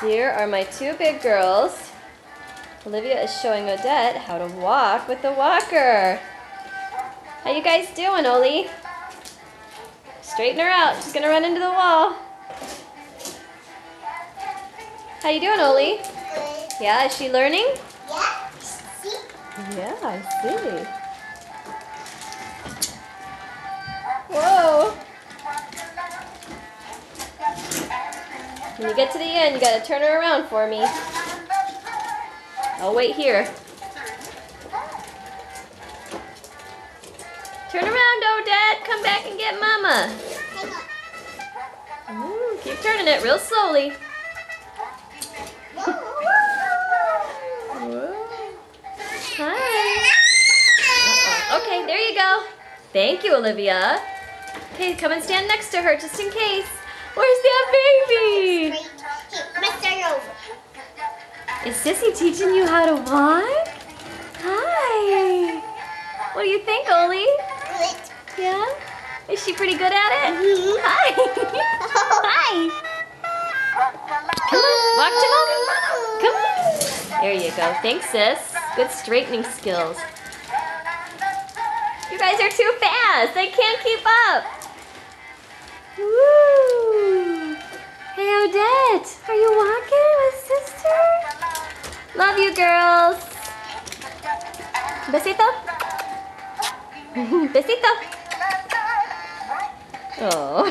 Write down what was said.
Here are my two big girls. Olivia is showing Odette how to walk with the walker. How you guys doing, Oli? Straighten her out. She's gonna run into the wall. How you doing, Oli? Good. Yeah, is she learning? Yeah. See? Yeah, I see. Whoa. When you get to the end, you gotta turn her around for me. I'll wait here. Turn around, Odette. Come back and get Mama. Hang on. Ooh, keep turning it real slowly. Whoa. Hi. Uh-oh. Okay, there you go. Thank you, Olivia. Okay, come and stand next to her just in case. Where's that baby? Hey, let's start over. Is Sissy teaching you how to walk? Hi. What do you think, Oli? Good. Yeah? Is she pretty good at it? Mhm. Hi. Hi. Come on, walk to Mom. Come on. There you go. Thanks, sis. Good straightening skills. You guys are too fast. I can't keep up. Woo. Hey, Odette. Are you walking with sister? Love you, girls. Besito. Besito. Oh.